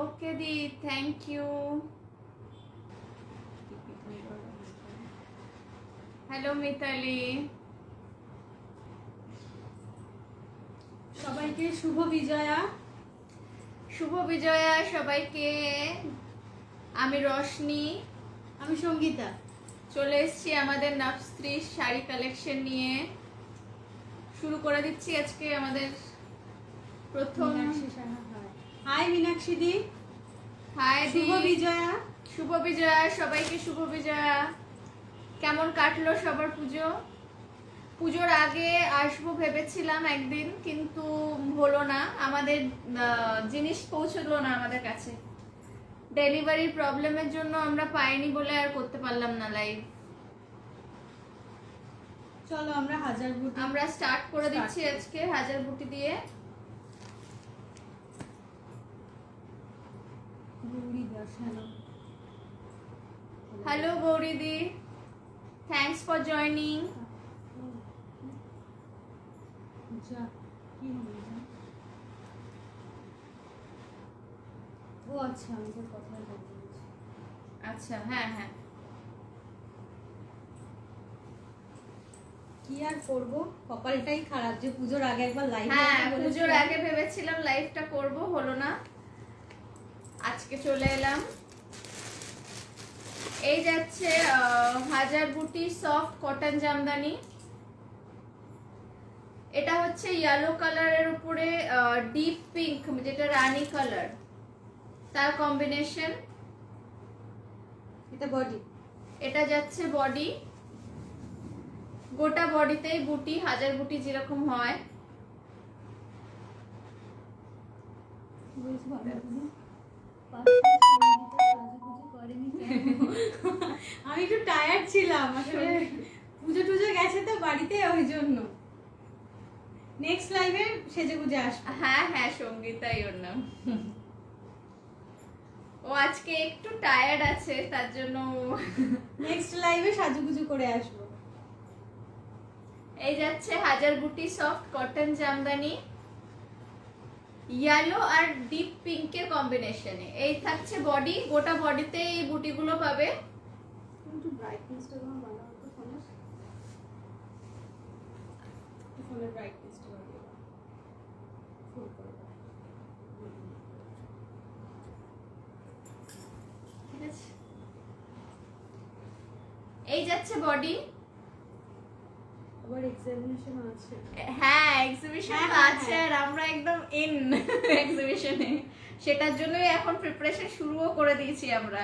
ওকে দি, thank you. Hello Mitali, সবাইকে শুভ বিজয়া। শুভ বিজয়া সবাইকে। আমি রশনি, আমি সঙ্গীতা। চলে এসেছি আমাদের নাফস্ত্রী শাড়ি কালেকশন নিয়ে। শুরু করে দিচ্ছি আজকে আমাদের প্রথম। হাই মীনাক্ষী দি। হাই দি, শুভ বিজয়া। শুভ বিজয়া সবাইকে, শুভ বিজয়া। কেমন কাটলো সবার পুজো? পুজোর আগে আসবো ভেবেছিলাম একদিন, কিন্তু হলো না, আমাদের জিনিস পৌঁছলো না আমাদের কাছে। ডেলিভারি প্রবলেমের জন্য আমরা পাইনি বলে আর করতে পারলাম না লাইভ। চলো আমরা হাজার বুটি আমরা স্টার্ট করে দিচ্ছি আজকে হাজার বুটি দিয়ে। গৌরী দাস, হ্যালো। হ্যালো গৌরী দি, থ্যাঙ্কস ফর জয়নিং। যা কি হলো যা? ও আচ্ছা, আমাদের কথা বলছি। আচ্ছা, হ্যাঁ হ্যাঁ, কি আর করব, কপালটাই খারাপ যে পুজোর আগে একবার লাইভ। হ্যাঁ পুজোর আগে ভেবেছিলাম লাইভটা করব, হলো না, আজকে চলে এলাম। এই যাচ্ছে হাজার বুটি সফট কটন জামদানি। এটা হচ্ছে ইয়েলো কালারের উপরে ডিপ পিঙ্ক, যেটা রানী কালার, তার কম্বিনেশন। এটা বডি, এটা যাচ্ছে বডি, গোটা বডিতেই বুটি, হাজার বুটি যেরকম হয়। আমি একটু টায়ার্ড ছিলাম আসলে, পুজো টুজো গেছে তো বাড়িতে, ওই জন্য। নেক্সট লাইভে সেজে গুজে আসবো। হ্যাঁ হ্যাঁ, সঙ্গীতাই ওর নাম। ও আজকে একটু টায়ার্ড আছে, তার জন্য নেক্সট লাইভে সাজুগুজু করে আসবো। এই যাচ্ছে হাজার বুটি সফট কটন জামদানি, ইয়েলো আর ডিপ পিঙ্কের কম্বিনেশনে। এই থাকছে বডি, গোটা বডিতে এই বুটিগুলো পাবে। একটু ব্রাইটনেসটা তোমার বাড়াও তো ফোনের, ফোনের ব্রাইটনেসটা বাড়িয়ে দাও, ফুল করে দাও। ঠিক আছে, এই যাচ্ছে বডি। আবার এক্সামিনেশন আছে। হ্যাঁ এক্সিবিশন হ্যাঁ, আছে, আর আমরা একদম ইন এক্সিবিশনে, সেটার জন্যই এখন প্রিপারেশন শুরুও করে দিয়েছি আমরা।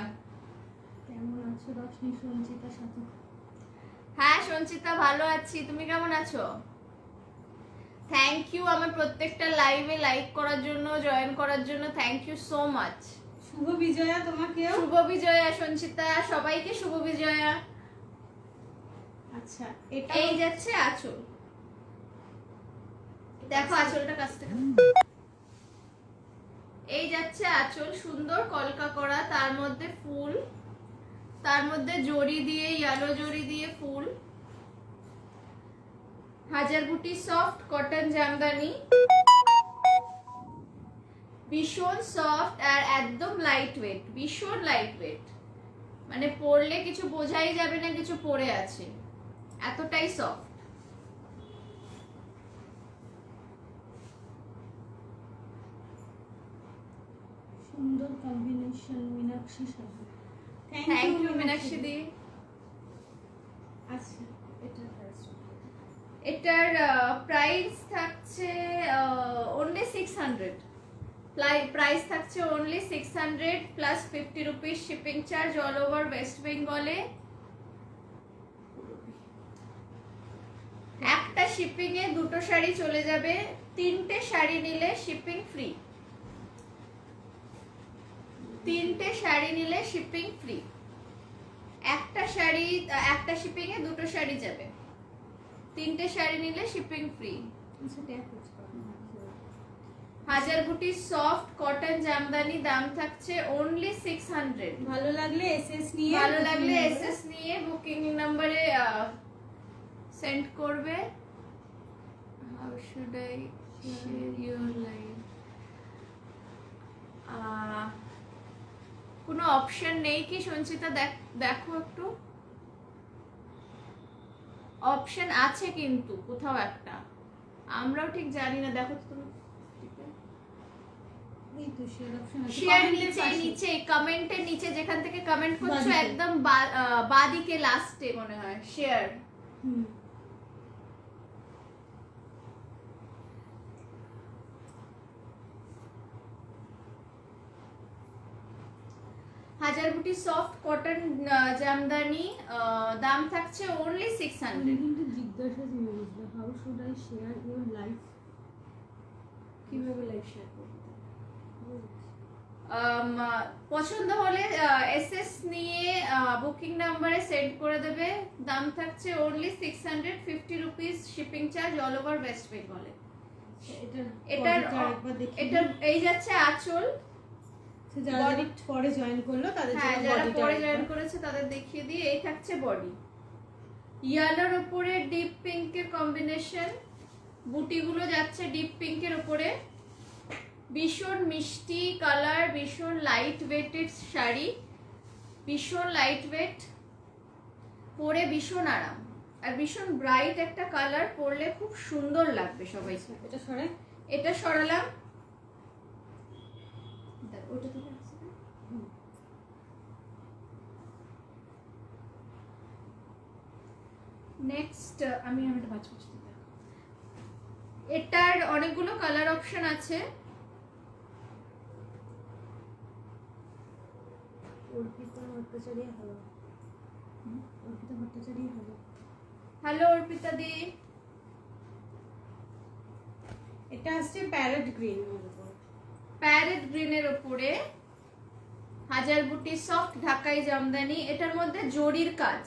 কেমন আছো রশ্মি, সঞ্চিতা, সাথে? হ্যাঁ সঞ্চিতা, ভালো আছি, তুমি কেমন আছো? থ্যাংক ইউ আমার প্রত্যেকটা লাইভে লাইক করার জন্য, জয়েন করার জন্য, থ্যাংক ইউ সো মাচ। শুভ বিজয়া তোমাকেও। শুভ বিজয়া সঞ্চিতা, সবাইকে শুভ বিজয়া। আচ্ছা, এটা এই যাচ্ছে আঁচল, দেখো আঁচলটা কাছ থেকে। এই যাচ্ছে আঁচল, সুন্দর কলকা করা, তার মধ্যে ফুল, তার মধ্যে জড়ি দিয়ে, ইয়েলো জড়ি দিয়ে ফুল। হাজার বুটি সফট কটন জামদানি, ভীষণ সফট আর একদম লাইট ওয়েট, ভীষণ লাইট ওয়েট, মানে পরলে কিছু বোঝাই যাবে না কিছু পরে আছে, এতটাই সফট। সুন্দর কম্বিনেশন মীনাক্ষী সাথে। থ্যাংক ইউ মীনাক্ষী দি। আচ্ছা, এটা ফার্স্ট। এটার প্রাইস থাকছে অনলি 600, প্রাইস থাকছে only 600 plus 50 rupees shipping charge all over West বেঙ্গলে। একটা শিপিং এ দুটো শাড়ি চলে যাবে, তিনটে শাড়ি নিলে শিপিং ফ্রি, তিনটে শাড়ি নিলে শিপিং ফ্রি। একটা শাড়ি, একটা শিপিং এ দুটো শাড়ি যাবে, তিনটে শাড়ি নিলে শিপিং ফ্রি। আচ্ছা, ট্যাগ করতে পারো। হাজার বুটি সফট কটন জামদানি, দাম থাকছে অনলি 600। ভালো লাগলে এসএস নিয়ে, ভালো লাগলে এসএস নিয়ে বুকিং নাম্বারে সেন্ড করবে। How should I share your live? কোনো অপশন নেই কি সঞ্চিতা? দেখো একটু, অপশন আছে কিন্তু কোথাও একটা, আমরাও ঠিক জানি না। দেখো তো তুমি, এই তো শেয়ার অপশন আছে, শেয়ার কমেন্টের নিচে, পাশে। নিচে কমেন্টের নিচে যেখান থেকে কমেন্ট করছো বাঁদিকে। একদম বাদিকে লাস্টে মনে হয় শেয়ার। হুম। হাজার বুটি সফট কটন জামদানি, দাম থাকছে অনলি 600। কিন্তু জিজ্ঞাসা ছিল বুঝলে, how should I share your life? কিভাবে লাইভ শেয়ার করতে? পছন্দ হলে এসএস নিয়ে বুকিং নাম্বারে সেন্ড করে দেবে। দাম থাকছে only 650 rupees, shipping charge all over West বেঙ্গলে। এটার এটার এই যাচ্ছে আঁচল। যারা পরে জয়েন করলো তাদের হ্যাঁ, জন্য যারা বডিটা পরে জয়েন করেছে তাদের দেখিয়ে দিয়ে এই থাকছে বডি। ইয়ালোর উপরে ডিপ পিঙ্কের কম্বিনেশন, বুটিগুলো যাচ্ছে ডিপ পিঙ্কের উপরে। ভীষণ মিষ্টি কালার, ভীষণ লাইট ওয়েটের শাড়ি, ভীষণ লাইট ওয়েট, পরে ভীষণ আরাম, আর ভীষণ ব্রাইট একটা কালার, পরলে খুব সুন্দর লাগবে সবাইকে। এটা সরাই, এটা সরালাম, ওটা তো রাখছি না? নেক্সট আমি এটা ভাঁজ করছি। এটার অনেকগুলো কালার অপশন আছে। Arpita Bhattacharya, hello. Arpita Bhattacharya, hello. Hello Arpita di. এটা আসছে প্যারেট গ্রিন এর উপর, প্যারেট গ্রিনের উপরে হাজার বুটি সফট ঢাকাই জামদানি। এটার মধ্যে জরির কাজ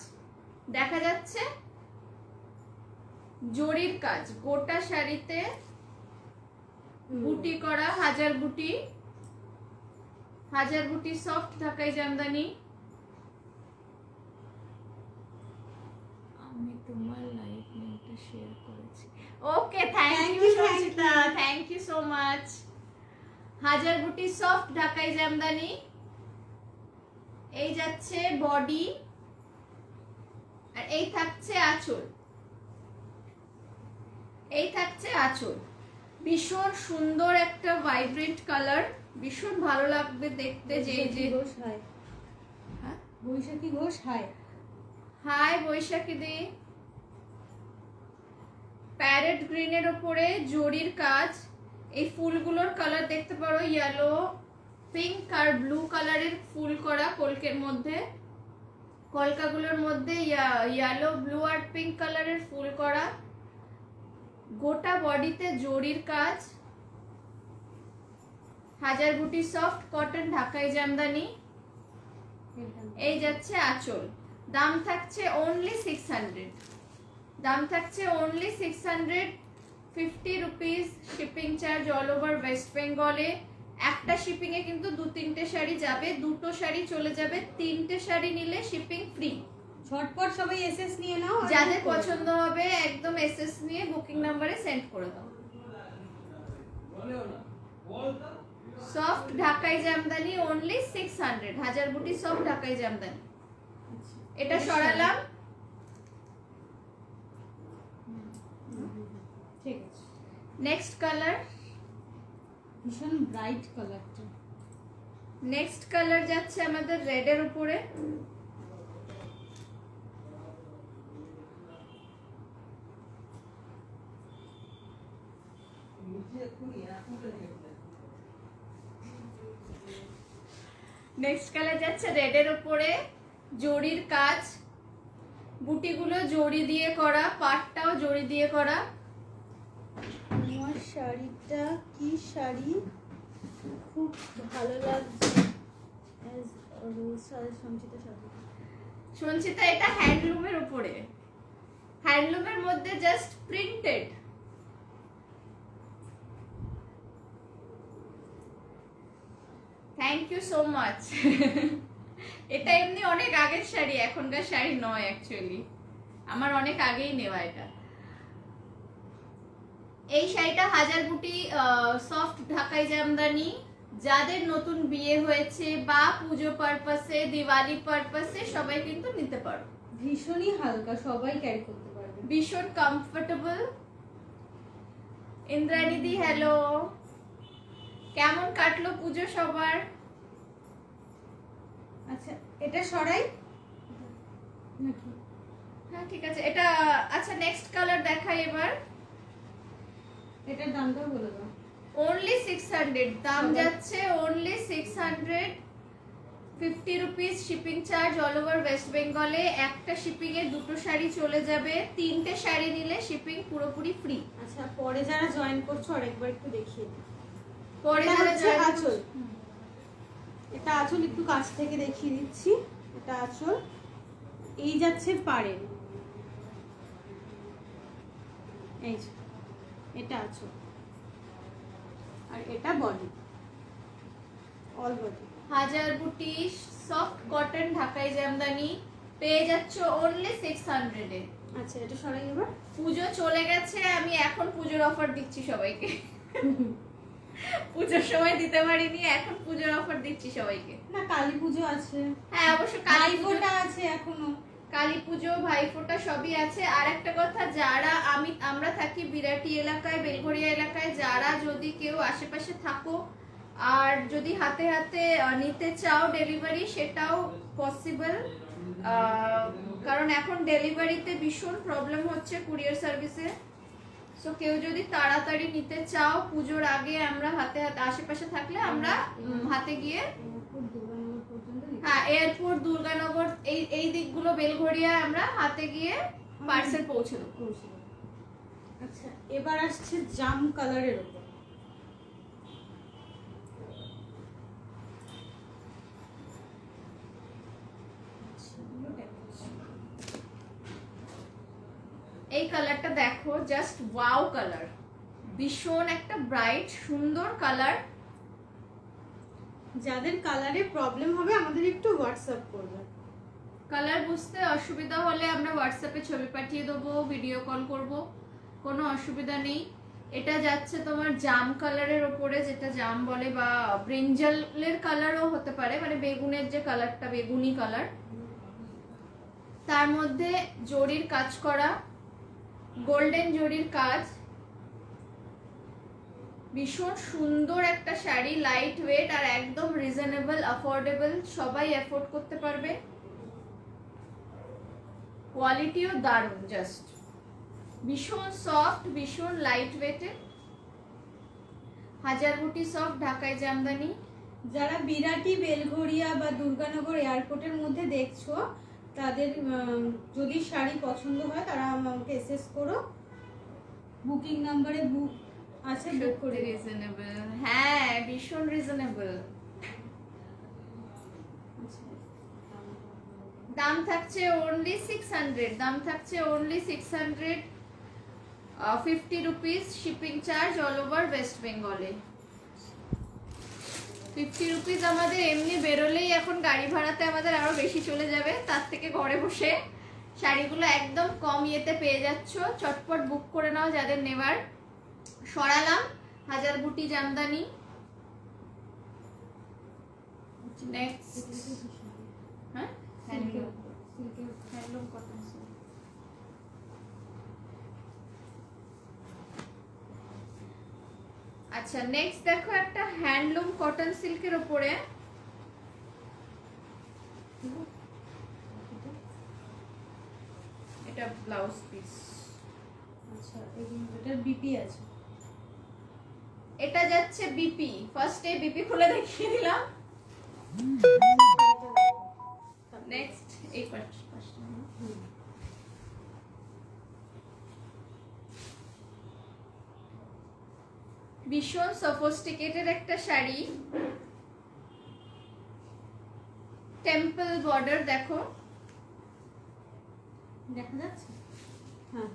দেখা যাচ্ছে, জরির কাজ গোটা শাড়িতে বুটি করা। হাজার বুটি, হাজার বুটি সফট ঢাকাই জামদানি। আমি তোমার লাইভ লিংকটা শেয়ার করেছি। Okay, thank you Sanchita, thank you so much. হাজার বুটি সফট ঢাকাই জামদানি। এই যাচ্ছে বডি, আর এই থাকছে আঁচল, এই থাকছে আঁচল। ভীষণ সুন্দর একটা ভাইব্রেন্ট কালার, ভীষণ ভালো লাগবে দেখতে। যে ঘোষ হাই, হ্যাঁ, বৈশাখী ঘোষ হাই। হাই বৈশাখী দি। প্যারেট গ্রিনের উপরে জরির কাজ। এই ফুলগুলোর কালার দেখতে পারো, ইয়েলো, পিঙ্ক আর ব্লু কালারের ফুল করা কলকের মধ্যে। কলকাগুলোর মধ্যে ইয়েলো, ব্লু আর পিঙ্ক কালারের ফুল করা। গোটা বডিতে জরির কাজ। হাজার বুটি সফট কটন ঢাকাই জামদানি। এই যাচ্ছে আঁচল। দাম থাকছে অনলি 600, দাম থাকছে only 650 rupees, shipping charge all over West বেঙ্গলে। একটা শিপিং এ কিন্তু 2-3টে শাড়ি যাবে, 2টো শাড়ি চলে যাবে, 3টে শাড়ি নিলে শিপিং ফ্রি। ঝটপট সবাই এসএস নিয়ে নাও, যাদের পছন্দ হবে একদম এসএস নিয়ে বুকিং নাম্বারে সেন্ড করে দাও। সফট ঢাকাই জামদানি অনলি 600, হাজার বুটি সফট ঢাকাই জামদানি। এটা সরালাম, ঠিক আছে। নেক্সট কালার, ভীষণ ব্রাইট কালারটা। নেক্সট কালার যাচ্ছে আমাদের রেডের উপরে। নেক্সট কালার যাচ্ছে রেডের উপরে, জরির কাজ, বুটিগুলো জরি দিয়ে করা, পাটটাও জরি দিয়ে করা। আমার শাড়িটা কি শাড়ি, খুব ভালো লাগছে। সঞ্চিতা এটা হ্যান্ডলুমের উপরে, হ্যান্ডলুমের মধ্যে just printed. Thank you so much. এটা এমনি অনেক আগের শাড়ি, এখনকার শাড়ি নয় অ্যাকচুয়ালি, আমার অনেক আগেই নেওয়া এটা। এই শাড়িটা হাজার বুটি সফট ঢাকাই জামদানি, যাদের নতুন বিয়ে হয়েছে বা পুজো পারপাসে, দিওয়ালি পারপাসে সবাই কিন্তু নিতে পারো। ভীষণই হালকা, সবাই ক্যারি করতে পারবে। ভীষণ কমফোর্টেবল। ইন্দ্রাণী দি হ্যালো, কেমন কাটলো পুজো সবার? আচ্ছা এটা সরাই নাকি? হ্যাঁ ঠিক আছে, এটা আচ্ছা নেক্সট কালার দেখাই এবার। এটার দামটাও বলে দাও। অনলি 600, দাম যাচ্ছে only 650 rupees, shipping charge all over West বেঙ্গলে। একটা শিপিং এ দুটো শাড়ি চলে যাবে, 3টে শাড়ি নিলে শিপিং পুরোপুরি ফ্রি। আচ্ছা পরে যারা জয়েন করছো আরেকবার একটু দেখিয়ে দিই। পরে এটা যারা হচ্ছে join আঁচল। করছো- এটা আঁচল, একটু কাছ থেকে দেখিয়ে দিচ্ছি। এটা আঁচল, এই যাচ্ছে পাড়ের, এই যে এটা আঁচল, আর এটা বডি, অল বডি। হাজার বুটি সফট কটন ঢাকাই জামদানি পেয়ে যাচ্ছ অনলি 600 এ। আচ্ছা এটা সরাই এবার। পুজো চলে গেছে, আমি এখন পুজোর অফার দিচ্ছি সবাইকে। পুজোর সময় দিতে পারিনি, এখন পুজোর অফার দিচ্ছি সবাইকে। না কালী পুজো আছে, হ্যাঁ অবশ্য কালী পুজো, ভাইফোঁটা আছে এখনো। কালী পুজো ভাইফোঁটা সবই আছে। আর একটা কথা, যারা আমরা থাকি বিরাটি এলাকায়, বেলঘরিয়া এলাকায়, যারা যদি কেউ আশেপাশে থাকো আর যদি হাতে হাতে নিতে চাও ডেলিভারি, সেটাও পসিবল। কারণ এখন ডেলিভারিতে ভীষণ প্রবলেম হচ্ছে কুরিয়ার সার্ভিসে। সো কেউ যদি তাড়াতাড়ি নিতে চাও পুজোর আগে, আমরা হাতে হাতে আশেপাশে থাকলে আমরা হাতে গিয়ে, হ্যাঁ এয়ারপোর্ট, দুর্গানগর, এই দিকগুলো বেলঘরিয়া, আমরা হাতে গিয়ে পার্সেল পৌঁছে দেবো। আচ্ছা এবার আসছে জাম কালারের উপর। এই কালারটা দেখো, জাস্ট ওয়াও কালার, ভীষণ একটা ব্রাইট সুন্দর কালার। যাদের কালারে প্রবলেম হবে আমাদের একটু হোয়াটসঅ্যাপ করবে। কালার বুঝতে অসুবিধা হলে আমরা হোয়াটসঅ্যাপে ছবি পাঠিয়ে দেবো, ভিডিও কল করব, কোনো অসুবিধা নেই। এটা যাচ্ছে তোমার জাম কালারের ওপরে, যেটা জাম বলে, বা ব্রিঞ্জালের কালারও হতে পারে, মানে বেগুনের যে কালারটা, বেগুনি কালার, তার মধ্যে জরির কাজ করা, গোল্ডেন জরির কাজ। ভীষণ সুন্দর একটা শাড়ি, লাইট ওয়েট আর একদম রিজনেবল, অ্যাফোর্ডেবল, সবাই অ্যাফোর্ড করতে পারবে। কোয়ালিটিও দারুণ, জাস্ট ভীষণ সফট, ভীষণ লাইট ওয়েটে। হাজার বুটি সফট ঢাকাই জামদানি। যারা বিরাটি, বেলঘরিয়া বা দুর্গানগর এয়ারপোর্টের মধ্যে দেখছো, তাদের যদি শাড়ি পছন্দ হয় তারা আমাকে এসএস করো, বুকিং নাম্বারে বুক আছে, বুক করে দিও। রিজনেবল, হ্যাঁ ভীষণ রিজনেবল। দাম থাকছে অনলি 600, দাম থাকছে only 650 rupees, shipping charge all over West বেঙ্গলে। 50 রুপিস আমাদের এমনি বেরোলেই এখন গাড়ি ভাড়াতে আমাদের আরো বেশি চলে যাবে, তার থেকে ঘরে বসে শাড়িগুলো একদম কম ইয়েতে পেয়ে যাচ্ছ। চটপট বুক করে নাও যাদের নেবার। সরালাম হাজার বুটি জামদানি। নেক্সট, হ্যাঁ হ্যান্ডলুম, হ্যান্ডলুম কটন সিল্ক। আচ্ছা নেক্সট দেখো, একটা হ্যান্ডলুম কটন সিল্কের উপরে, এটা ব্লাউজ পিস। আচ্ছা এটার বিপি আছে। এটা যাচ্ছে বিপি, ফার্স্টে বিপি খুলে দেখিয়ে দিলাম। নেক্সট এই পাশটা, ভীষণ সফিস্টিকেটেড একটা শাড়ি, টেম্পল বর্ডার দেখো, দেখা যাচ্ছে? হ্যাঁ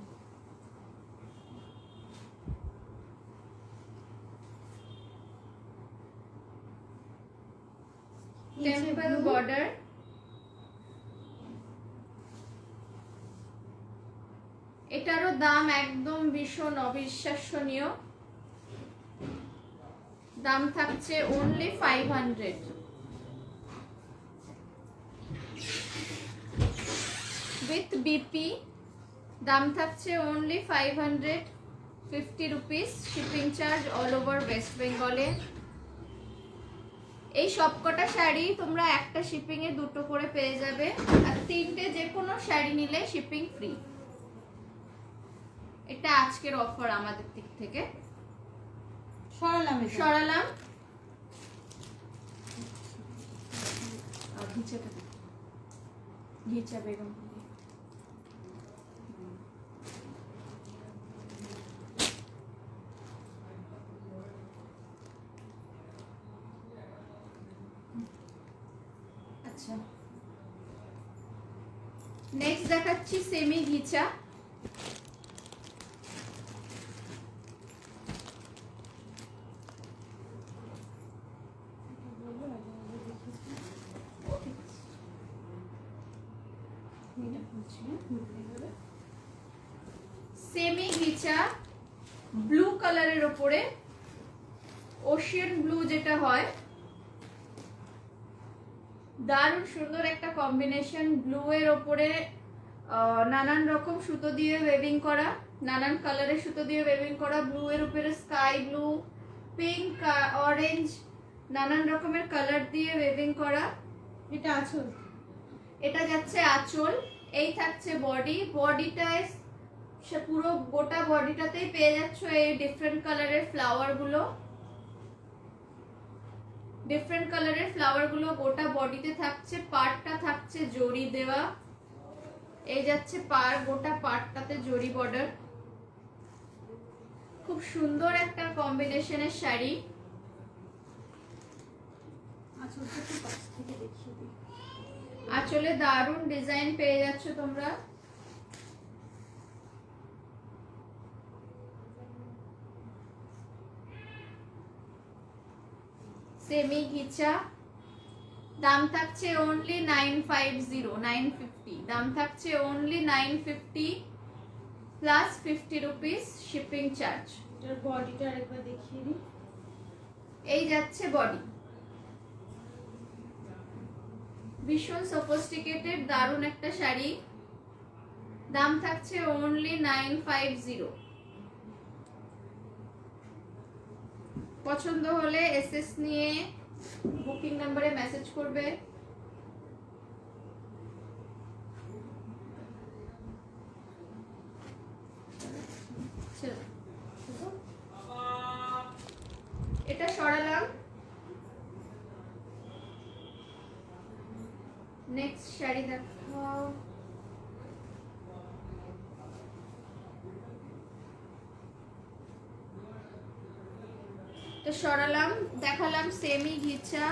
টেম্পল বর্ডার। এটারও দাম একদম ভীষণ অবিশ্বাসনীয়, দাম থাকছে অনলি 500। উইথ বিপি দাম থাকছে only 550 rupees, shipping charge all over West বেঙ্গলে। এই সবকটা শাড়ি তোমরা একটা শিপিং এ দুটো করে পেয়ে যাবে, আর তিনটে যে কোনো শাড়ি নিলে শিপিং ফ্রি। এটা আজকের অফার আমাদের দিক থেকে। সরালাম ঘিচা বেগম। আচ্ছা, নেক্সট দেখাচ্ছি সেমি ঘিচা। সেমি ঘিচা ব্লু কালারের উপরে, ওশিয়ান ব্লু যেটা হয়, দারুণ সুন্দর একটা কম্বিনেশন। ব্লু এর ওপরে নানান রকম সুতো দিয়ে ওয়েভিং করা, নানান কালারের সুতো দিয়ে ওয়েভিং করা। ব্লু এর উপরে স্কাই ব্লু, পিঙ্ক, অরেঞ্জ, নানান রকমের কালার দিয়ে ওয়েভিং করা। এটা আঁচল, এটা যাচ্ছে আঁচল। এই থাকছে বডি। বডিটায় সে পুরো গোটা বডিটাতেই পেয়ে যাচ্ছ এই ডিফারেন্ট কালারের ফ্লাওয়ার গুলো। ডিফারেন্ট কালারের ফ্লাওয়ার গুলো গোটা বডিতে থাকছে। পার্টটা থাকছে জরি দেওয়া। এই যাচ্ছে পার, গোটা পার্টটাতে জরি বর্ডার। খুব সুন্দর একটা কম্বিনেশনের শাড়ি। আঁচলটা একটু কাছ থেকে দেখিয়ে দিই। আঁচলে দারুণ ডিজাইন পেয়ে যাচ্ছ তোমরা। সেমি ঘিচা দাম থাকছে অনলি 950 দাম থাকছে only 950 plus 50 rupees shipping charge. এটার বডিটা আরেকবার দেখিয়ে দিই। এই যাচ্ছে বডি, ভীষণ সফিস্টিকেটেড দারুণ একটা শাড়ি। দাম থাকছে অনলি 950। পছন্দ হলে এসএস নিয়ে বুকিং নাম্বারে মেসেজ করবে। এটা সরালাম। নেক্সট শাড়ি দেখাও। তো সরালাম, দেখালাম সেমি ঘিচা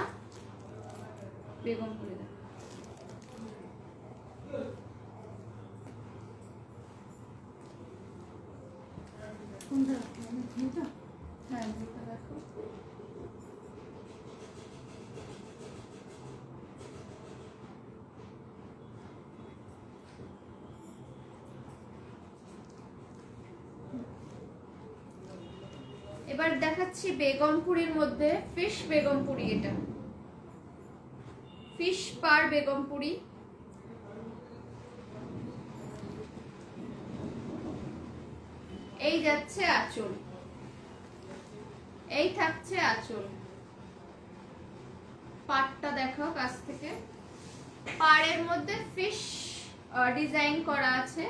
বেগমপুরে। কোনটা? এটা? হ্যাঁ, এটা দেখো। এবার দেখাচ্ছি বেগমপুরীর মধ্যে ফিশ বেগমপুরি। এটা ফিশ পার বেগমপুরি। এই যাচ্ছে আঁচল, এই থাকছে আঁচল। পাড়টা দেখাও কাছ থেকে। পাড়ের মধ্যে ফিশ ডিজাইন করা আছে।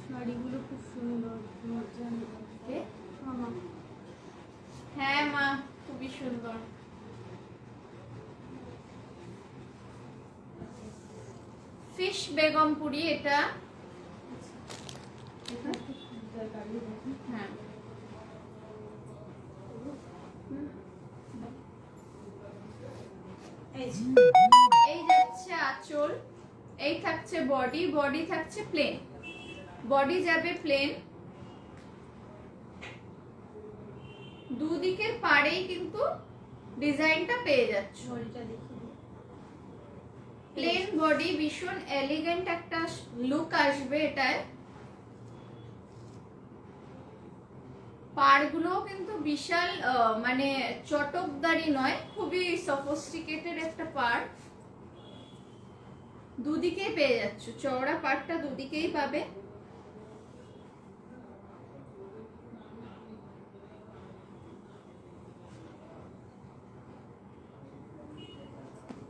শাড়িগুলো খুব সুন্দর। হ্যাঁ মা, খুবই সুন্দর। ফিশ বেগমপুরি এটা। হ্যাঁ, এই যাচ্ছে আঁচল। এই থাকছে বডি। বডি থাকছে প্লেন, বডি যাবে প্লেন। দুদিকের পাড়েই কিন্তু ডিজাইনটা পেয়ে যাচ্ছ। প্লেন বডি, ভীষণ এলিগেন্ট একটা লুক আসবে এটায়। পাড়গুলো কিন্তু বিশাল মানে চটকদারি নয়, খুবই সফিস্টিকেটেড একটা পাড়। দুদিকেই পেয়ে যাচ্ছ, চওড়া পাড়টা দুদিকেই পাবে।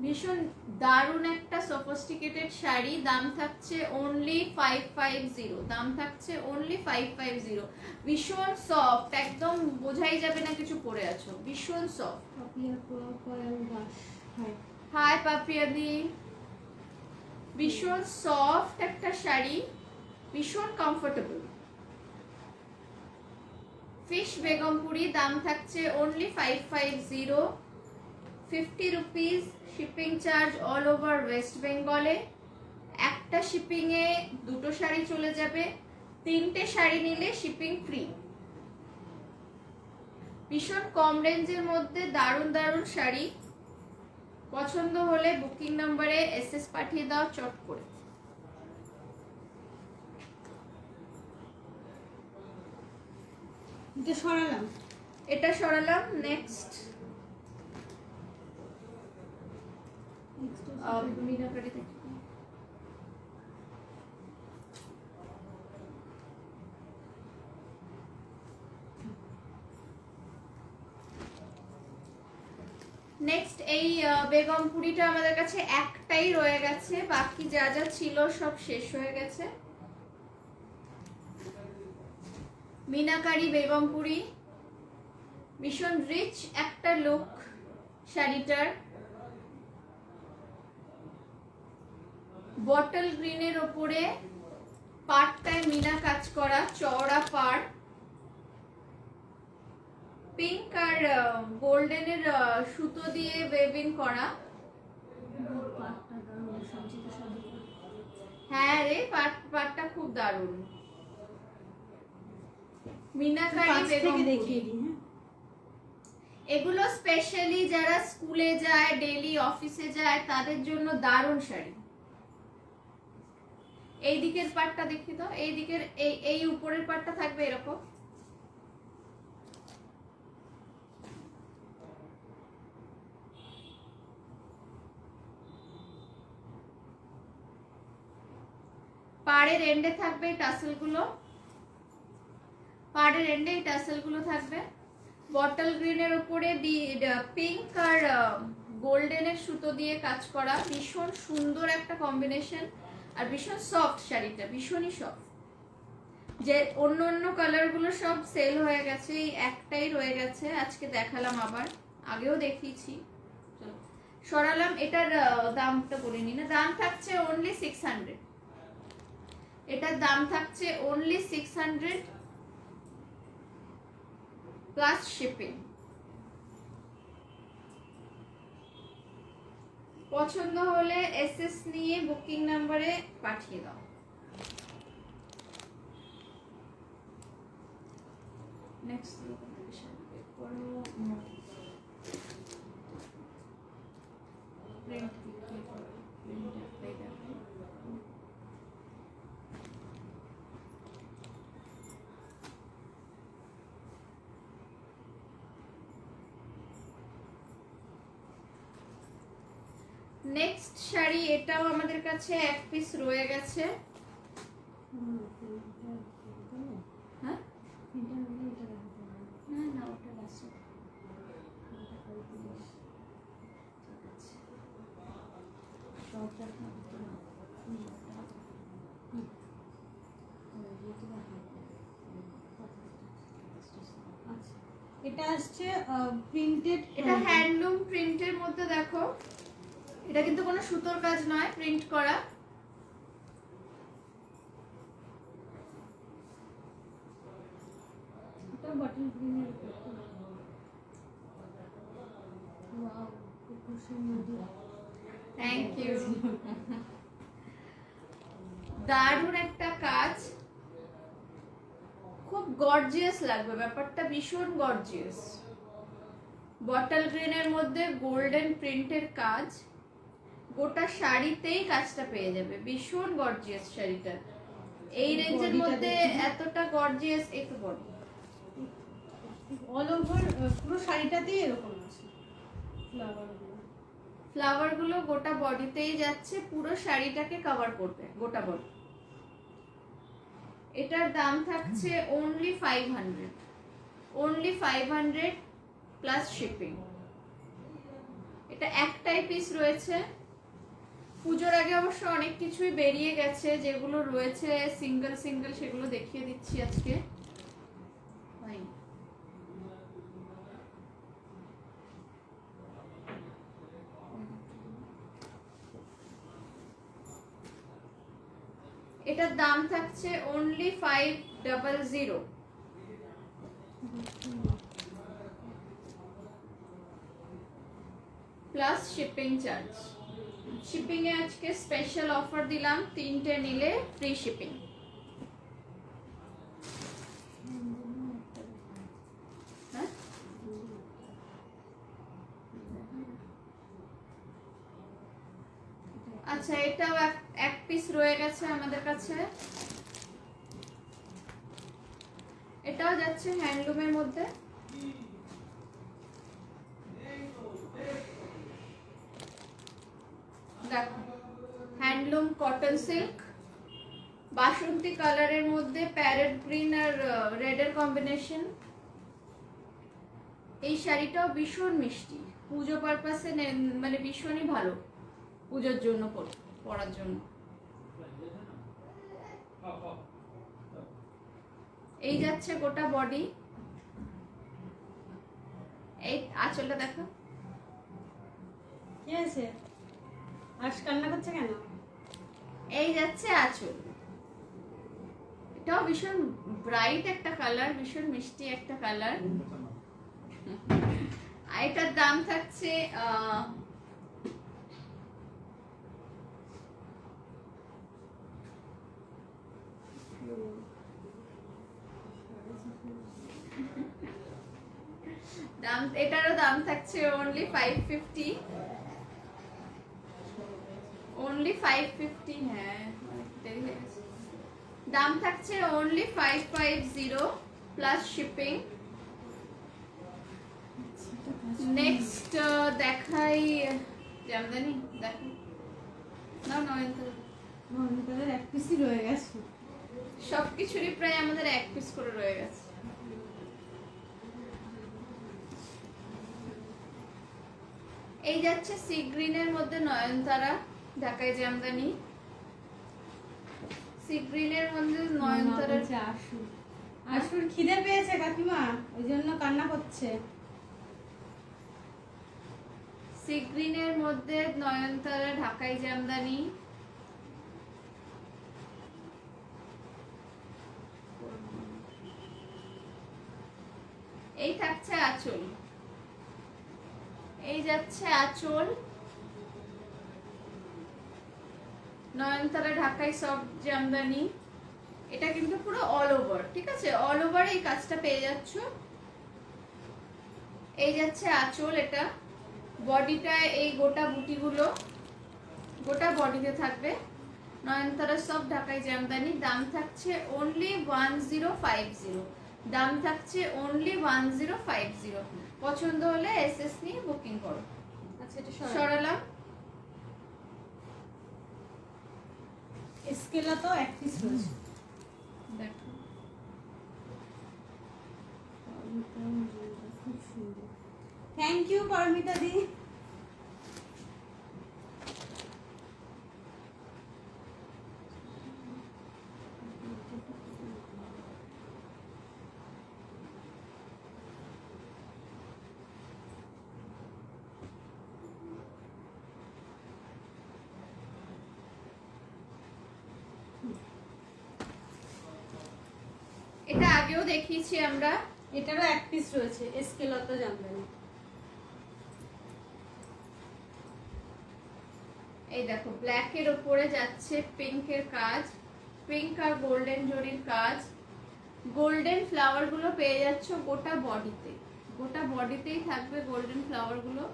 ভীষণ দারুণ একটা সফিস্টিকেটেড শাড়ি। দাম থাকছে অনলি 550। দাম থাকছে অনলি 550। ভীষণ সফট, একদম বোঝাই যাবে না কিছু পরে আছো, ভীষণ সফট। হাই পাপিয়া দি, ভীষণ সফট একটা শাড়ি, ভীষণ কমফোর্টেবল। ফিশ বেগমপুরি, দাম থাকছে only 550। 50 rupees shipping charge all over West বেঙ্গলে। একটা শিপিং এ দুটো শাড়ি চলে যাবে, 3টে শাড়ি নিলে শিপিং ফ্রি। ভীষণ কম রেঞ্জের মধ্যে দারুণ দারুণ শাড়ি। পছন্দ হলে বুকিং নাম্বারে এসএস পাঠিয়ে দাও চট করে। এটা সরালাম। নেক্সট মিনাকারি দেখি। নেক্সট এই বেগমপুরিটা আমাদের কাছে একটাই রয়ে গেছে, বাকি যা যা ছিল সব শেষ হয়ে গেছে। মিনাকারি বেগমপুরি, ভীষণ রিচ একটা লুক শাড়িটার। বটল গ্রিনের ওপরে পাড়টায় মিনা কাজ করা, চওড়া পাড়। পিঙ্ক আর গোল্ডেনের সুতো দিয়ে ওয়েভিং করা। হ্যাঁ রে, পাড়টা খুব দারুণ। মিনাকারি বেগমপুরি, এগুলো স্পেশালি যারা স্কুলে যায়, ডেইলি অফিসে যায়, তাদের জন্য দারুণ শাড়ি। এই দিকের পাটটা দেখি তো, এই দিকের এই উপরের পাটটা থাকবে এরকম। পাড়ের এন্ডে থাকবে এই টাসেলগুলো, পাড়ের এন্ডে এই টাসেলগুলো থাকবে। বটল গ্রিনের উপরে পিঙ্ক আর গোল্ডেনের সুতো দিয়ে কাজ করা, ভীষণ সুন্দর একটা কম্বিনেশন। আর ভীষণ সফট শাড়িটা, ভীষণই সফট। যে অন্য অন্য কালার গুলো সব সেল হয়ে গেছে, এই একটাই রয়ে গেছে, আজকে দেখালাম, আবার আগেও দেখিয়েছি। সরালাম। এটার দামটা বলিনি না, দাম থাকছে অনলি 600। এটার দাম থাকছে অনলি 600 প্লাস শিপিং। পছন্দ হলে এসএস নিয়ে বুকিং নাম্বারে পাঠিয়ে দাও। নেক্সট নেক্সট শাড়ি, এটাও আমাদের কাছে এক পিস রয়ে গেছে। হ্যাঁ না ওটা আছে। এটা আসছে প্রিন্টেড, এটা হ্যান্ডলুম প্রিন্টের মধ্যে। দেখো, এটা কিন্তু কোনো সুতোর কাজ নয়, প্রিন্ট করা। এটা বটল গ্রিনের উপর। ওয়াও, খুব সুন্দর। Thank you. দারুণ একটা কাজ, খুব গর্জিয়াস লাগবে ব্যাপারটা, ভীষণ গর্জিয়াস। বটল গ্রিনের মধ্যে গোল্ডেন প্রিন্টের কাজ, গোটা শাড়িতেই কাজটা পেয়ে যাবে, ভীষণ গর্জিয়াস শাড়িটা। এই রেঞ্জের মধ্যে এতটা গর্জিয়াস, একটু বড় অল ওভার পুরো শাড়িটাতেই এরকম আছে ফ্লাওয়ার গুলো গোটা বডিতেই যাচ্ছে, পুরো শাড়িটাকে কভার করবে গোটা বডি। এটার দাম থাকছে অনলি 500, অনলি 500 প্লাস শিপিং। এটা একটাই পিস রয়েছে। পুজোর আগে অবশ্য অনেক কিছুই বেরিয়ে গেছে, যেগুলো রয়েছে সিঙ্গেল সিঙ্গেল সেগুলো দেখিয়ে দিচ্ছি আজকে। এটার দাম থাকছে only 500 plus shipping charge. Shipping এ আজকে স্পেশাল অফার দিলাম, 3টে নিলে ফ্রি শিপিং। আচ্ছা, এটাও এক পিস রয়ে গেছে আমাদের কাছে। এটাও যাচ্ছে হ্যান্ডলুমের মধ্যে। দেখো, হ্যান্ডলুম কটন সিল্ক, বাসন্তী কালারের মধ্যে প্যারেট গ্রিন আর রেড এর কম্বিনেশন। এই শাড়িটাও ভীষণ মিষ্টি, পুজো পারপাসে মানে ভীষণই ভালো পুজোর জন্য পরার জন্য। এই যাচ্ছে গোটা বডি। এই আঁচলটা দেখো, কি আছে? আজ কান্না করছে কেন? এই যাচ্ছে আঁচল। এটাও ভীষণ ব্রাইট একটা কালার, ভীষণ মিষ্টি একটা কালার। এটার দাম থাকছে এটারও দাম থাকছে অনলি 550, অনলি 550। হ্যাঁ, দেরি হয়ে গেছে। দাম থাকছে অনলি 550 প্লাস শিপিং। নেক্সট দেখাই জামদানি। দেখো না, নয়নতারার এক পিসই রয়ে গেছে। সবকিছুরই প্রায় আমাদের এক পিস করে রয়ে গেছে। এই যাচ্ছে সি গ্রিনের মধ্যে নয়নতারা, ঢাকাই জামদানি। সি গ্রিনের মধ্যে নয়নতারা। আসুর খিদে পেয়েছে কাকিমা, ওই জন্য কান্না করছে। সি গ্রিনের মধ্যে নয়নতারা, ঢাকাই জামদানি। এই থাকছে আঁচল, এই যাচ্ছে আঁচল নয়নতারা, ঢাকাই সফট জামদানি। এটা কিন্তু পুরো অল ওভার, ঠিক আছে? অল ওভার এই কাজটা পেয়ে যাচ্ছ। এই যাচ্ছে আঁচল। এটা বডিটা, এই গোটা বুটিগুলো গোটা বডিতে থাকবে। নয়নতারা সফট ঢাকাই জামদানি। দাম থাকছে অনলি 1050, দাম থাকছে অনলি 1050। পছন্দ হলে এসএস নিয়ে বুকিং করো। আচ্ছা, এটা সরালাম। স্কেলা তো এক পিস রয়েছে। দেখো, খুব সুন্দর। থ্যাংক ইউ পারমিতা দি। এটা আগেও দেখিয়েছি আমরা। এটারও এক পিস রয়েছে, স্কেলতা জামদানি। এই দেখো, ব্ল্যাক এর উপরে যাচ্ছে পিঙ্কের কাজ, পিঙ্ক আর গোল্ডেন জরির কাজ। গোল্ডেন ফ্লাওয়ার গুলো পেয়ে যাচ্ছ গোটা বডিতে, গোটা বডিতেই থাকবে গোল্ডেন ফ্লাওয়ার গুলো।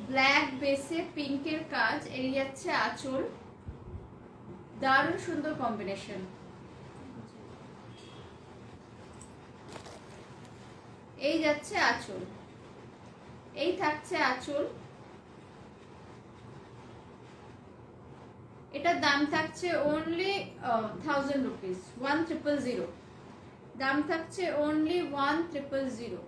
ব্ল্যাক বেসে পিঙ্কের কাজ। এই যাচ্ছে আঁচল, দারুণ সুন্দর কম্বিনেশন। এই যাচ্ছে আঁচল, এই থাকছে আঁচল। এটার দাম থাকছে অনলি 1000 রুপিস, 1000। দাম থাকছে অনলি 1000।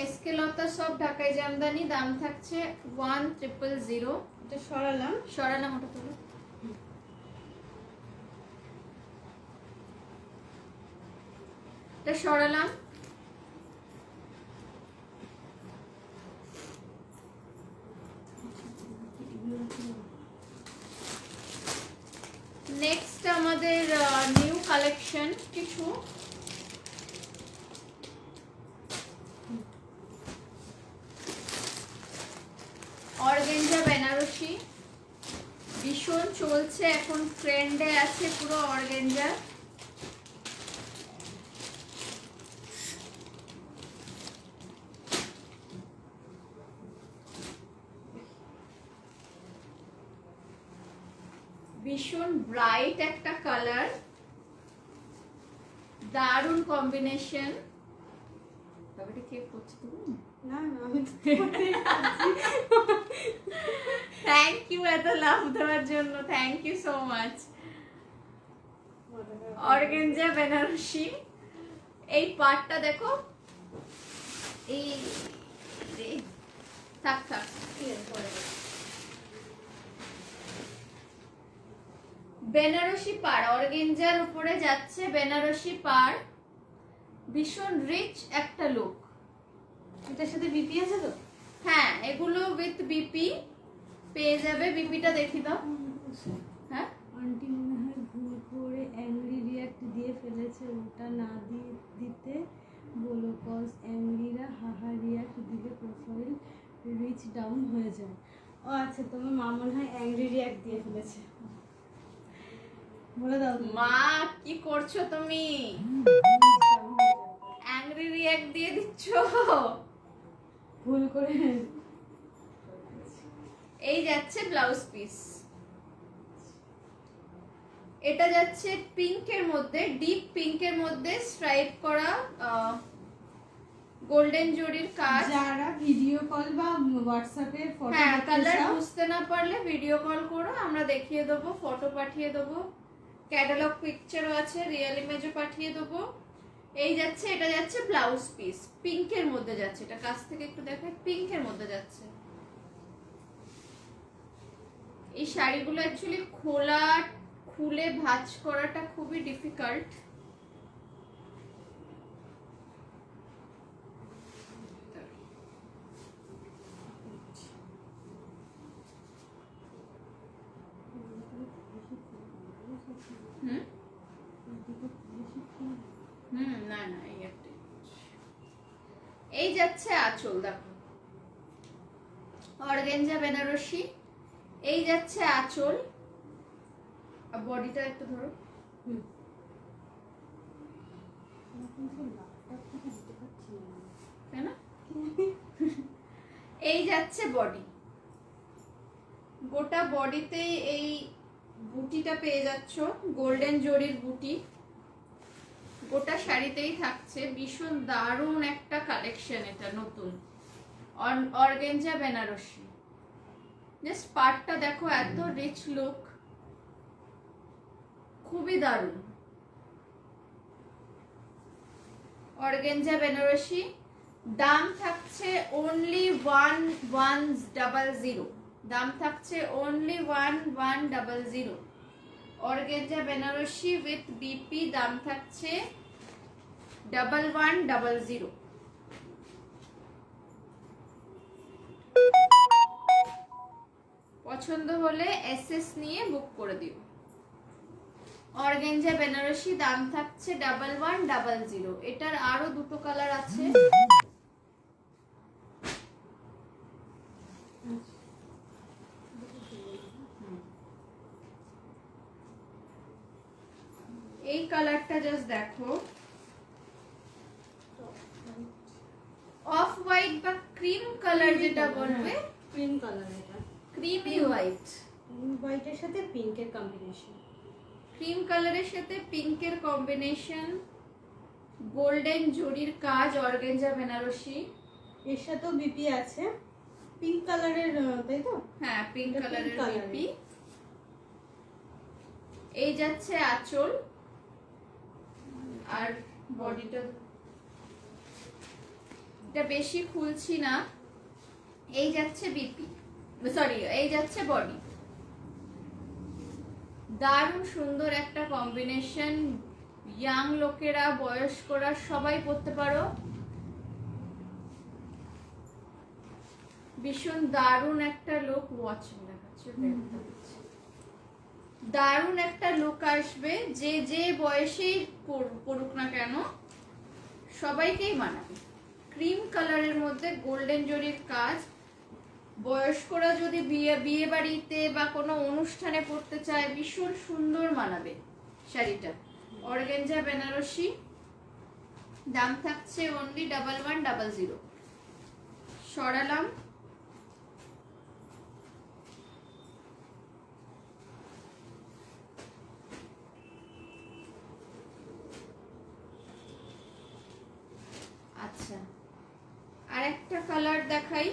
এসকে লতা সব ঢাকাই জামদানি, দাম থাকছে 1000। এটা সরালাম। সরালাম, ওটা তোলো। এটা সরালাম। নেক্সট আমাদের নিউ কালেকশন কিছু। অর্গানজা বেনারসি ভীষণ চলছে এখন, ট্রেন্ডে আছে পুরো অর্গানজা। ভীষণ ব্রাইট একটা কালার, দারুণ কম্বিনেশন। তবে এটা কে করছে তুমি? না না আমি থ্যাংক ইউ এত লাভ দেওয়ার জন্য, thank you so much. Organza Benarasi, এই পার্টটা দেখো, এই থাক থাক। বেনারসি পাড়, অর্গানজার উপরে যাচ্ছে বেনারসি পাড়, ভীষণ রিচ একটা লুক। এটার সাথে বিপি আছে তো? হ্যাঁ, এগুলো উইথ বিপি পেয়ে যাবে। বিপিটা দেখি দাও। হ্যাঁ, আন্টি মনে হয় ভুল করে অ্যাংরি রিয়াক্ট দিয়ে ফেলেছে, ওটা না দিতে বলো, কজ অ্যাংরিরা হাহা রিয়াক্ট দিলে প্রোফাইল রিচ ডাউন হয়ে যায়। ও আচ্ছা, তোমার মা মনে হয় অ্যাংরি রিয়াক্ট দিয়ে ফেলেছে, বলে দাও। মা কি করছো তুমি? অ্যাংরি রিঅ্যাক্ট দিয়ে দিচ্ছ ভুল করে। এই যাচ্ছে ব্লাউজ পিস, এটা যাচ্ছে পিঙ্কের মধ্যে, ডিপ পিঙ্কের মধ্যে স্ট্রাইপ করা গোল্ডেন জরির কাজ। যারা ভিডিও কল বা হোয়াটসঅ্যাপে ফটো, হ্যাঁ, কালার বুঝতে না পারলে ভিডিও কল করো, আমরা দেখিয়ে দেবো, ফটো পাঠিয়ে দেবো, ক্যাটালগ পিকচারও আছে, রিয়েল ইমেজও পাঠিয়ে দেবো। এই যাচ্ছে, এটা যাচ্ছে ব্লাউজ পিস, পিঙ্কের মধ্যে যাচ্ছে। এটা কাছ থেকে একটু দেখাই, পিঙ্কের মধ্যে যাচ্ছে। এই শাড়িগুলো অ্যাকচুয়ালি খুলে ভাঁজ করাটা খুবই ডিফিকাল্ট। না না, এই যাচ্ছে আঁচল, দেখো অর্গানজা বেনারসি, এই যাচ্ছে আঁচল। বডিটা একটু ধরো। এই যাচ্ছে বডি, গোটা বডিতেই এই বুটিটা পেয়ে যাচ্ছ, গোল্ডেন জরির বুটি গোটা শাড়িতেই থাকছে। ভীষণ দারুণ একটা কালেকশন, এটা নতুন অর্গানজা বেনারসি। জাস্ট পার্টটা দেখো, এত রিচ লুক, খুবই দারুণ। অর্গানজা বেনারসি, দাম থাকছে অনলি 1100। দাম থাকছে only 1100। Organza Benarasi with BP, দাম থাকছে 1100। পছন্দ হলে এসএস নিয়ে বুক করে দিও। অর্গানজা বেনারসি, দাম থাকছে 1100। এটার আরো দুটো কালার আছে। এই কালারটা জাস্ট দেখো, অফ হোয়াইট বা ক্রিম কালার যেটা বলবে, ক্রিম কালার, এটা ক্রিমি হোয়াইট, হোয়াইটের সাথে পিঙ্কের কম্বিনেশন, ক্রিম কালারের সাথে পিঙ্কের কম্বিনেশন, গোল্ডেন জরির কাজ, অর্গানজা বেনারসি। এর সাথেও বিপি আছে, পিঙ্ক কালারের, তাই তো? হ্যাঁ, পিঙ্ক এটা কালারের pink colour-এর। বিপি। এই যাচ্ছে আঁচল, আর বডিটা এটা বেশি খুলছি না। এই যাচ্ছে বিপি, সরি এই যাচ্ছে বডি। দারুণ সুন্দর একটা কম্বিনেশন, ইয়াং লোকেরা বয়স্করা সবাই পরতে পারো। ভীষণ দারুণ একটা লুক, ওয়াচ দেখাচ্ছে, দারুণ একটা লুক আসবে, যে যে বয়সেই পড়ুক না কেন সবাইকেই মানাবে। ক্রিম কালারের মধ্যে গোল্ডেন জরির কাজ, বয়স্করা যদি বিয়ে বাড়িতে বা কোনো অনুষ্ঠানে পড়তে চায় ভীষণ সুন্দর মানাবে শাড়িটা। অর্গানজা বেনারসি, দাম থাকছে অনলি 1100। সরালাম। আচ্ছা, আর একটা কালার দেখাই,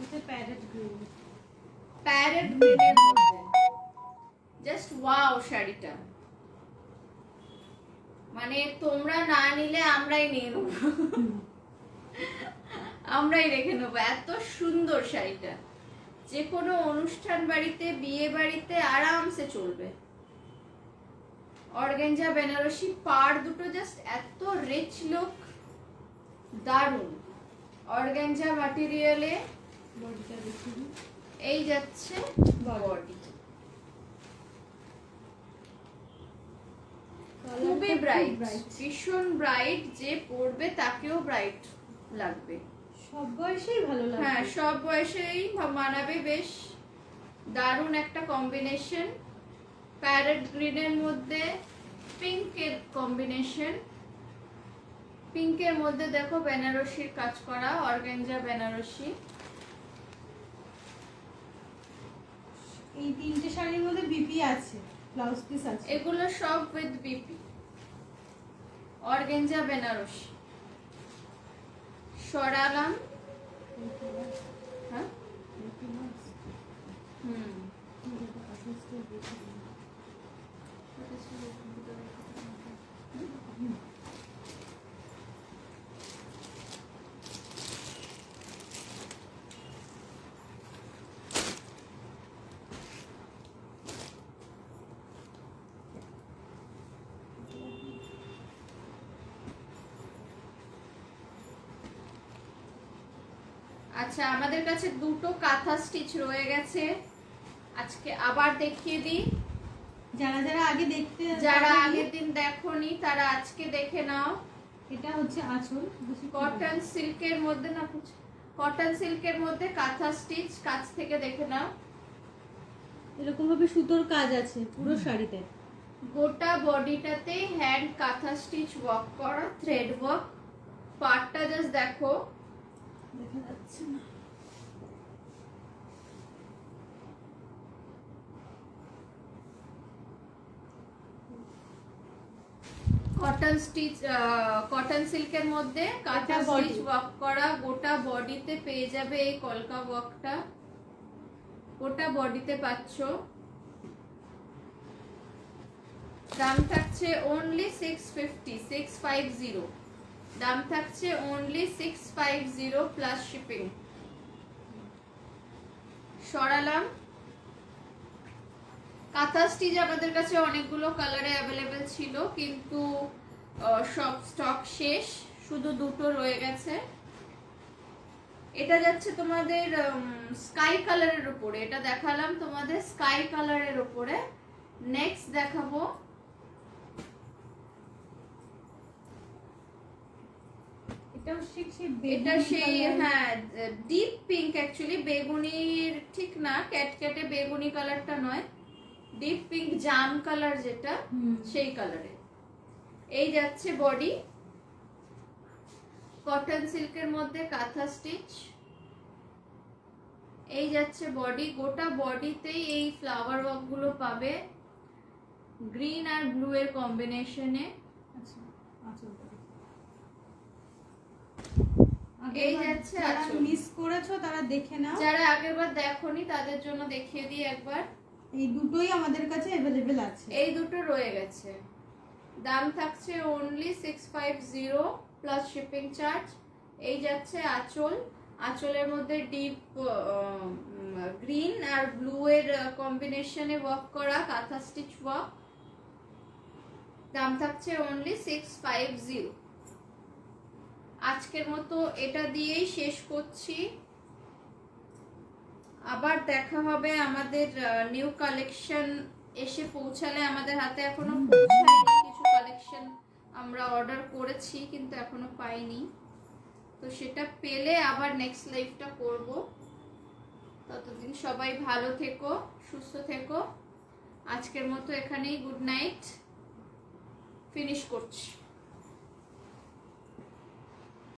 এটা প্যারেট গ্রিন। প্যারেট গ্রিনের মধ্যে জাস্ট ওয়াও শাড়িটা, মানে তোমরা না নিলে আমরাই নিয়ে নেবো, আমরাই রেখে নেবো, এত সুন্দর শাড়িটা। যে কোনো অনুষ্ঠান বাড়িতে, বিয়ে বাড়িতে আরামসে চলবে। অর্গানজা বেনারসি, পাড় দুটো জাস্ট এত রিচ লুক, দারুণ। অর্গানজা ম্যাটেরিয়ালে বডিটা দেখি, এই যাচ্ছে বডি, খুবই ব্রাইট, ভীষণ ব্রাইট, যে পরবে তাকেও ব্রাইট লাগবে। সব বয়সেই ভালো লাগবে। হ্যাঁ, সব বয়সেই মানাবে, বেশ দারুণ একটা কম্বিনেশন। প্যারেট গ্রিনের মধ্যে পিঙ্কের কম্বিনেশন, পিঙ্কের মধ্যে দেখো বেনারসির কাজ করা, অর্গানজা বেনারসি। এই তিনটে শাড়ির মধ্যে বিপি আছে, ব্লাউজ পিস আছে। এগুলো সব উইথ বিপি। অর্গানজা বেনারসি সরালাম। হ্যাঁ, আচ্ছা, আমাদের কাছে দুটো কাঁথা স্টিচ রয়ে গেছে, আজকে আবার দেখিয়ে দিই। যারা যারা আগে দেখতে, যারা আগের দিন দেখোনি তারা আজকে দেখে নাও। এটা হচ্ছে আঁচল, কটন সিল্কের মধ্যে, না কটন সিল্কের মধ্যে কাঁথা স্টিচ, কাছ থেকে দেখে নাও। এরকম ভাবে সুতোর কাজ আছে পুরো শাড়িতে। গোটা বডিটাতে হ্যান্ড কাঁথা স্টিচ ওয়ার্ক করা, থ্রেড ওয়ার্ক। পার্টটা জাস্ট দেখো, দেখা যাচ্ছে না। কটন স্টিচ, কটন সিল্কের মধ্যে কাঁথা গোটা body। স্টিচ ওয়ার্ক করা, গোটা বডিতে পেয়ে যাবে এই কলকা ওয়ার্কটা, গোটা বডিতে পাচ্ছ। দাম থাকছে অনলি 650, দাম থাকছে অনলি 650 প্লাস শিপিং। সরালাম। কাঁথা স্টিচ আমাদের কাছে অনেকগুলো কালারে অ্যাভেলেবেল ছিল, কিন্তু সব স্টক শেষ, শুধু দুটো রয়ে গেছে। এটা যাচ্ছে তোমাদের স্কাই কালারের উপরে, এটা দেখালাম তোমাদের স্কাই কালারের উপরে। নেক্সট দেখাবো এটাও এটা সেই, হ্যাঁ, ডিপ পিঙ্ক, অ্যাকচুয়ালি বেগুনির ঠিক না, ক্যাটক্যাটে বেগুনি কালারটা নয়, ডিপ পিঙ্ক জাম কালার যেটা, সেই কালারে। এই যাচ্ছে বডি, কটন সিল্কের মধ্যে কাঁথা স্টিচ। এই যাচ্ছে বডি, গোটা বডিতেই এই ফ্লাওয়ার ওয়ার্ক গুলো পাবে, গ্রিন আর ব্লু এর কম্বিনেশনে। আচ্ছা, আঁচলটা এই যাচ্ছে যারা আঁচল। মিস করেছো তারা দেখে নাও, যারা আগেরবার দেখোনি তাদের জন্য দেখিয়ে দিই একবার। এই দুটোই আমাদের কাছে অ্যাভেলেবেল আছে। এই দুটো রয়ে গেছে, দাম থাকছে অনলি 650 প্লাস শিপিং চার্জ। এই যাচ্ছে আঁচল, আঁচলের মধ্যে ডিপ গ্রিন আর ব্লু এর কম্বিনেশনে ওয়ার্ক করা কাঁথা স্টিচ ওয়ার্ক, দাম থাকছে অনলি 650। আজকের মতো এটা দিয়েই শেষ করছি, আবার দেখা হবে আমাদের নিউ কালেকশন এসে পৌঁছালে। আমাদের হাতে এখনো পৌঁছায়নি, কিছু কালেকশন আমরা অর্ডার করেছি কিন্তু এখনো পাইনি, তো সেটা পেলে আবার নেক্সট লাইভটা করব। ততদিন সবাই ভালো থেকো, সুস্থ থেকো। আজকের মতো এখানেই গুড নাইট ফিনিশ করছি।